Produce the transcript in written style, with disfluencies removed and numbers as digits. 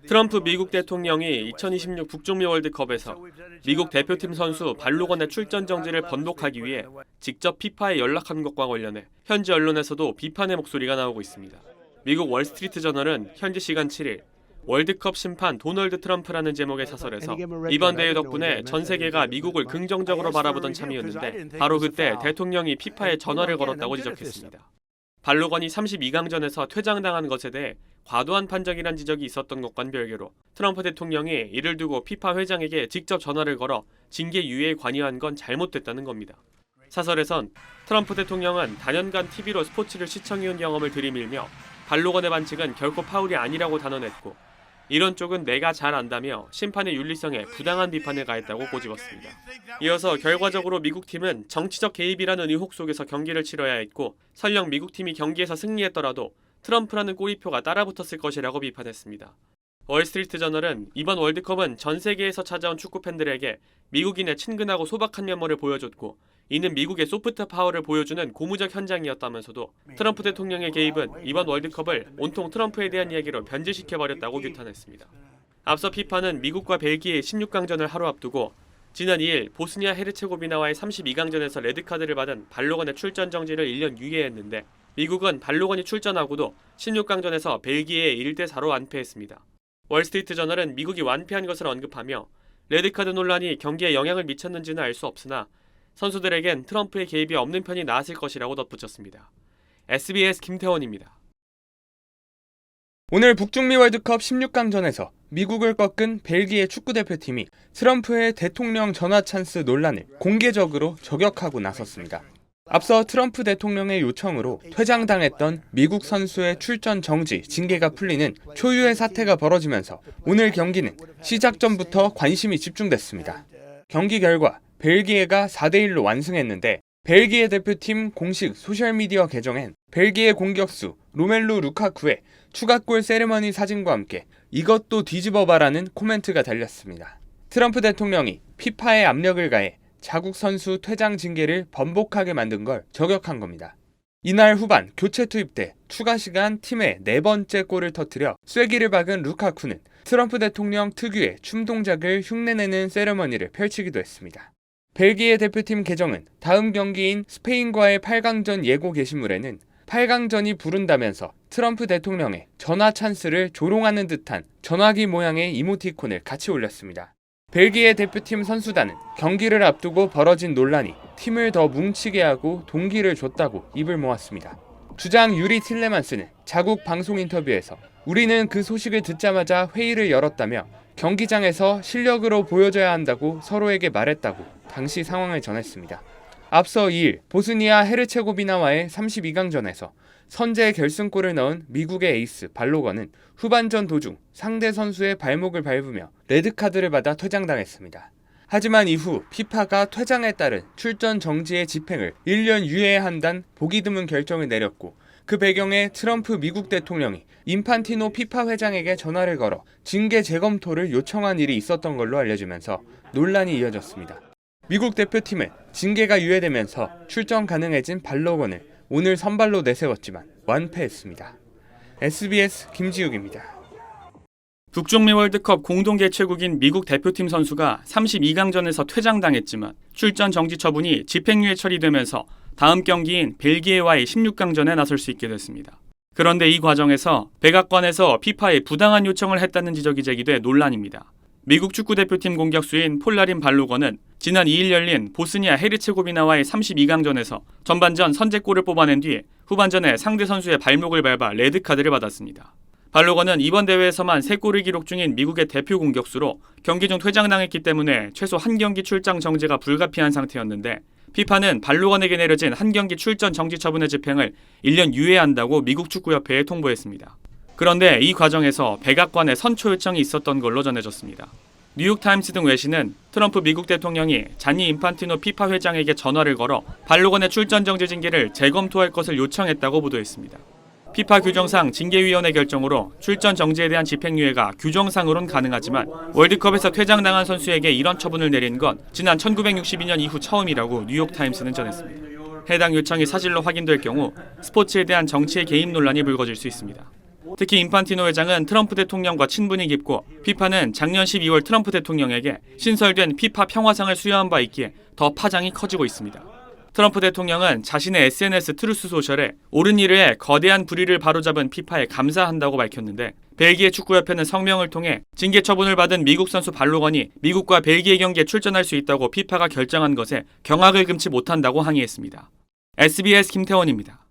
트럼프 미국 대통령이 2026 북중미 월드컵에서 미국 대표팀 선수 발로건의 출전 정지를 번복하기 위해 직접 피파에 연락한 것과 관련해 현지 언론에서도 비판의 목소리가 나오고 있습니다. 미국 월스트리트 저널은 현지 시간 7일 월드컵 심판 도널드 트럼프라는 제목의 사설에서 이번 대회 덕분에 전 세계가 미국을 긍정적으로 바라보던 참이었는데 바로 그때 대통령이 피파에 전화를 걸었다고 지적했습니다. 발로건이 32강전에서 퇴장당한 것에 대해 과도한 판정이란 지적이 있었던 것과는 별개로 트럼프 대통령이 이를 두고 피파 회장에게 직접 전화를 걸어 징계 유예에 관여한 건 잘못됐다는 겁니다. 사설에선 트럼프 대통령은 단연간 TV로 스포츠를 시청해온 경험을 들이밀며 발로건의 반칙은 결코 파울이 아니라고 단언했고 이런 쪽은 내가 잘 안다며 심판의 윤리성에 부당한 비판을 가했다고 꼬집었습니다. 이어서 결과적으로 미국 팀은 정치적 개입이라는 의혹 속에서 경기를 치러야 했고 설령 미국 팀이 경기에서 승리했더라도 트럼프라는 꼬리표가 따라붙었을 것이라고 비판했습니다. 월스트리트 저널은 이번 월드컵은 전 세계에서 찾아온 축구 팬들에게 미국인의 친근하고 소박한 면모를 보여줬고 이는 미국의 소프트 파워를 보여주는 고무적 현장이었다면서도 트럼프 대통령의 개입은 이번 월드컵을 온통 트럼프에 대한 이야기로 변질시켜버렸다고 규탄했습니다. 앞서 피파는 미국과 벨기에의 16강전을 하루 앞두고 지난 2일 보스니아 헤르체고비나와의 32강전에서 레드카드를 받은 발로건의 출전 정지를 1년 유예했는데 미국은 발로건이 출전하고도 16강전에서 벨기에에 1대4로 완패했습니다. 월스트리트 저널은 미국이 완패한 것을 언급하며 레드카드 논란이 경기에 영향을 미쳤는지는 알 수 없으나 선수들에겐 트럼프의 개입이 없는 편이 나았을 것이라고 덧붙였습니다. SBS 김태원입니다. 오늘 북중미 월드컵 16강전에서 미국을 꺾은 벨기에 축구대표팀이 트럼프의 대통령 전화 찬스 논란을 공개적으로 저격하고 나섰습니다. 앞서 트럼프 대통령의 요청으로 퇴장당했던 미국 선수의 출전 정지, 징계가 풀리는 초유의 사태가 벌어지면서 오늘 경기는 시작 전부터 관심이 집중됐습니다. 경기 결과 벨기에가 4대1로 완승했는데 벨기에 대표팀 공식 소셜미디어 계정엔 벨기에 공격수 로멜루 루카쿠의 추가골 세리머니 사진과 함께 이것도 뒤집어봐라는 코멘트가 달렸습니다. 트럼프 대통령이 피파에 압력을 가해 자국 선수 퇴장 징계를 번복하게 만든 걸 저격한 겁니다. 이날 후반 교체 투입 때 추가 시간 팀의 4번째 골을 터뜨려 쐐기를 박은 루카쿠는 트럼프 대통령 특유의 춤 동작을 흉내내는 세리머니를 펼치기도 했습니다. 벨기에 대표팀 계정은 다음 경기인 스페인과의 8강전 예고 게시물에는 8강전이 부른다면서 트럼프 대통령의 전화 찬스를 조롱하는 듯한 전화기 모양의 이모티콘을 같이 올렸습니다. 벨기에 대표팀 선수단은 경기를 앞두고 벌어진 논란이 팀을 더 뭉치게 하고 동기를 줬다고 입을 모았습니다. 주장 유리 틸레만스는 자국 방송 인터뷰에서 우리는 그 소식을 듣자마자 회의를 열었다며 경기장에서 실력으로 보여줘야 한다고 서로에게 말했다고 당시 상황을 전했습니다. 앞서 2일 보스니아 헤르체고비나와의 32강전에서 선제 결승골을 넣은 미국의 에이스 발로건은 후반전 도중 상대 선수의 발목을 밟으며 레드카드를 받아 퇴장당했습니다. 하지만 이후 피파가 퇴장에 따른 출전 정지의 집행을 1년 유예한다는 보기 드문 결정을 내렸고 그 배경에 트럼프 미국 대통령이 인판티노 피파 회장에게 전화를 걸어 징계 재검토를 요청한 일이 있었던 걸로 알려지면서 논란이 이어졌습니다. 미국 대표팀은 징계가 유예되면서 출전 가능해진 발로건을 오늘 선발로 내세웠지만 완패했습니다. SBS 김지욱입니다. 북중미 월드컵 공동 개최국인 미국 대표팀 선수가 32강전에서 퇴장당했지만 출전 정지 처분이 집행유예 처리되면서 다음 경기인 벨기에와의 16강전에 나설 수 있게 됐습니다. 그런데 이 과정에서 백악관에서 피파에 부당한 요청을 했다는 지적이 제기돼 논란입니다. 미국 축구대표팀 공격수인 폴라린 발로건은 지난 2일 열린 보스니아 헤르체고비나와의 32강전에서 전반전 선제골을 뽑아낸 뒤 후반전에 상대 선수의 발목을 밟아 레드카드를 받았습니다. 발로건은 이번 대회에서만 3골을 기록 중인 미국의 대표 공격수로 경기 중 퇴장당했기 때문에 최소 한 경기 출장 정지가 불가피한 상태였는데 피파는 발로건에게 내려진 한 경기 출전 정지 처분의 집행을 1년 유예한다고 미국 축구협회에 통보했습니다. 그런데 이 과정에서 백악관의 선처 요청이 있었던 걸로 전해졌습니다. 뉴욕타임스 등 외신은 트럼프 미국 대통령이 자니 인판티노 피파 회장에게 전화를 걸어 발로건의 출전 정지 징계를 재검토할 것을 요청했다고 보도했습니다. 피파 규정상 징계위원회 결정으로 출전 정지에 대한 집행유예가 규정상으론 가능하지만 월드컵에서 퇴장당한 선수에게 이런 처분을 내린 건 지난 1962년 이후 처음이라고 뉴욕타임스는 전했습니다. 해당 요청이 사실로 확인될 경우 스포츠에 대한 정치의 개입 논란이 불거질 수 있습니다. 특히 인판티노 회장은 트럼프 대통령과 친분이 깊고 피파는 작년 12월 트럼프 대통령에게 신설된 피파 평화상을 수여한 바 있기에 더 파장이 커지고 있습니다. 트럼프 대통령은 자신의 SNS 트루스 소셜에 옳은 일을 해 거대한 불의를 바로잡은 피파에 감사한다고 밝혔는데 벨기에 축구협회는 성명을 통해 징계 처분을 받은 미국 선수 발로건이 미국과 벨기에 경기에 출전할 수 있다고 피파가 결정한 것에 경악을 금치 못한다고 항의했습니다. SBS 김태원입니다.